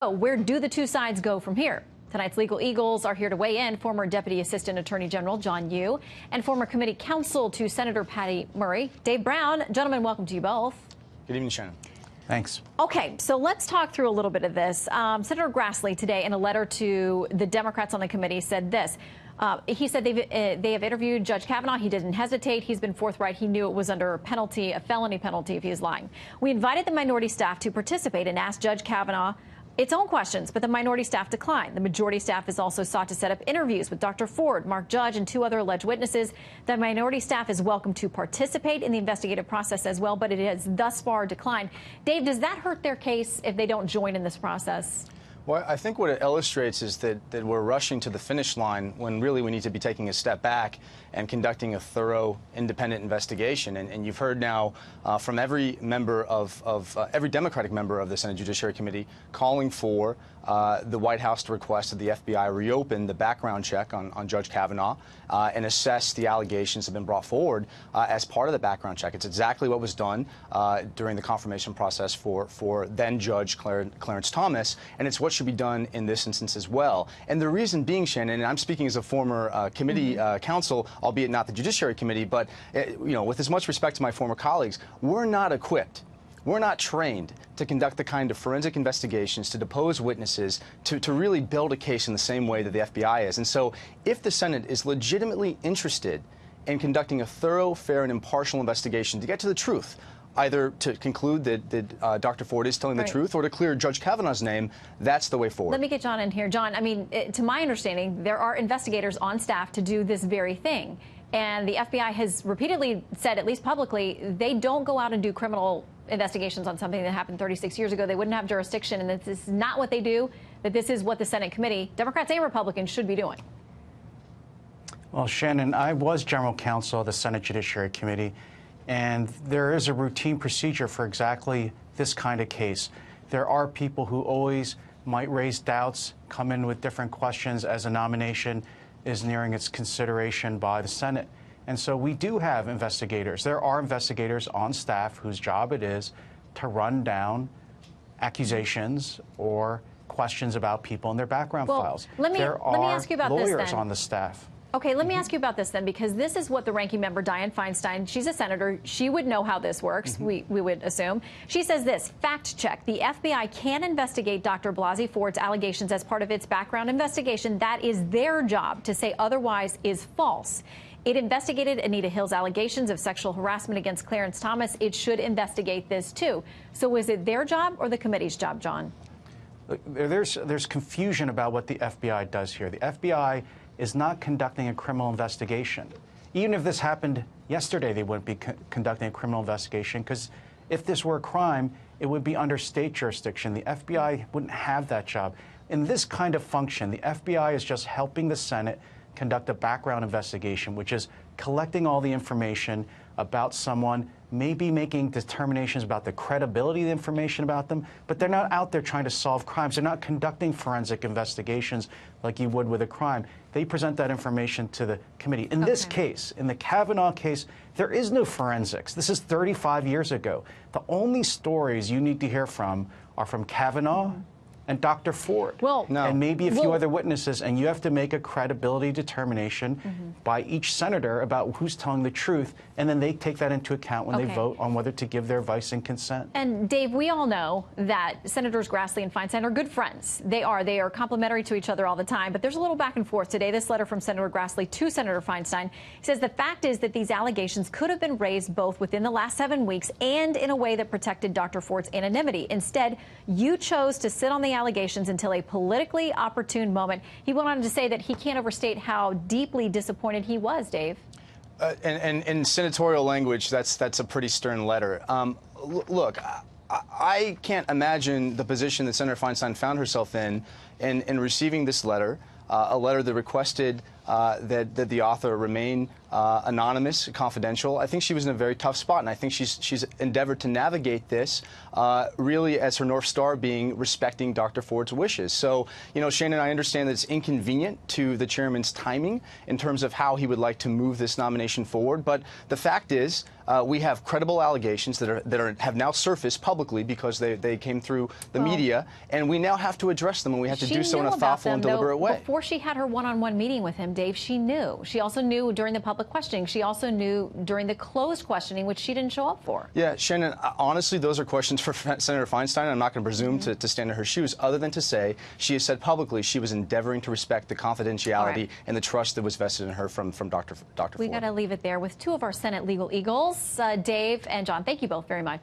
Where do the two sides go from here? Tonight's Legal Eagles are here to weigh in. Former Deputy Assistant Attorney General John Yoo and former committee counsel to Senator Patty Murray, Dave Brown. Gentlemen, welcome to you both. Good evening, Shannon. Thanks. Okay, so let's talk through a little bit of this. Senator Grassley today, in a letter to the Democrats on the committee, said this. He said they have interviewed Judge Kavanaugh. He didn't hesitate. He's been forthright. He knew it was under a felony penalty if he is lying. We invited the minority staff to participate and asked Judge Kavanaugh its own questions, but the minority staff declined. The majority staff has also sought to set up interviews with Dr. Ford, Mark Judge, and two other alleged witnesses. The minority staff is welcome to participate in the investigative process as well, but it has thus far declined. Dave, does that hurt their case if they don't join in this process? Well, I think what it illustrates is that we're rushing to the finish line when really we need to be taking a step back and conducting a thorough, independent investigation. And you've heard now from every member every Democratic member of the Senate Judiciary Committee calling for the White House to request that the FBI reopen the background check on Judge Kavanaugh and assess the allegations that have been brought forward as part of the background check. It's exactly what was done during the confirmation process for then Judge Clarence Thomas, and it's what should be done in this instance as well. And the reason being, Shannon, and I'm speaking as a former committee counsel, albeit not the Judiciary Committee, but with as much respect to my former colleagues, we're not equipped. We're not trained to conduct the kind of forensic investigations, to depose witnesses, to really build a case in the same way that the FBI is. And so if the Senate is legitimately interested in conducting a thorough, fair, and impartial investigation to get to the truth, either to conclude that Dr. Ford is telling the truth or to clear Judge Kavanaugh's name, that's the way forward. Let me get John in here. John, I mean, to my understanding, there are investigators on staff to do this very thing. And the FBI has repeatedly said, at least publicly, they don't go out and do criminal investigations on something that happened 36 years ago. They wouldn't have jurisdiction, and this is not what they do, that this is what the Senate committee, Democrats and Republicans, should be doing. Well, Shannon, I was general counsel of the Senate Judiciary Committee, and there is a routine procedure for exactly this kind of case. There are people who always might raise doubts, come in with different questions as a nomination is nearing its consideration by the Senate. And so we do have investigators. There are investigators on staff whose job it is to run down accusations or questions about people in their background files. Let me ask you about this then. There are lawyers on the staff. Okay, let me ask you about this then, because this is what the ranking member, Dianne Feinstein, she's a senator. She would know how this works, we would assume. She says this, fact check, the FBI can investigate Dr. Blasey Ford's allegations as part of its background investigation. That is their job. To say otherwise is false. It investigated Anita Hill's allegations of sexual harassment against Clarence Thomas. It should investigate this, too. So is it their job or the committee's job, John? There's confusion about what the FBI does here. The FBI is not conducting a criminal investigation. Even if this happened yesterday, they wouldn't be conducting a criminal investigation, because if this were a crime, it would be under state jurisdiction. The FBI wouldn't have that job. In this kind of function, the FBI is just helping the Senate conduct a background investigation, which is collecting all the information about someone, maybe making determinations about the credibility of the information about them, but they're not out there trying to solve crimes. They're not conducting forensic investigations like you would with a crime. They present that information to the committee. In this case, in the Kavanaugh case, there is no forensics. This is 35 years ago. The only stories you need to hear from are from Kavanaugh and Dr. Ford, and maybe a few other witnesses, and you have to make a credibility determination by each senator about who's telling the truth, and then they take that into account when they vote on whether to give their advice and consent. And Dave, we all know that Senators Grassley and Feinstein are good friends. They are complimentary to each other all the time, but there's a little back and forth today. This letter from Senator Grassley to Senator Feinstein says the fact is that these allegations could have been raised both within the last 7 weeks and in a way that protected Dr. Ford's anonymity. Instead, you chose to sit on the allegations until a politically opportune moment. He went on to say that he can't overstate how deeply disappointed he was, Dave. And in senatorial language, that's a pretty stern letter. Look, I can't imagine the position that Senator Feinstein found herself in receiving this letter, a letter that requested that the author remain anonymous, confidential. I think she was in a very tough spot, and I think she's endeavored to navigate this really as her North Star being respecting Dr. Ford's wishes. So, you know, Shannon, I understand that it's inconvenient to the chairman's timing in terms of how he would like to move this nomination forward, but the fact is we have credible allegations that have now surfaced publicly because they came through the media, and we now have to address them, and we have to do so in a thoughtful and deliberate way. Before she had her one-on-one meeting with him, Dave, she knew. She also knew during the public questioning. She also knew during the closed questioning, which she didn't show up for. Yeah, Shannon, honestly, those are questions for Senator Feinstein. I'm not going to presume to stand in her shoes, other than to say she has said publicly she was endeavoring to respect the confidentiality and the trust that was vested in her from Dr. Ford. We got to leave it there with two of our Senate legal eagles, Dave and John. Thank you both very much.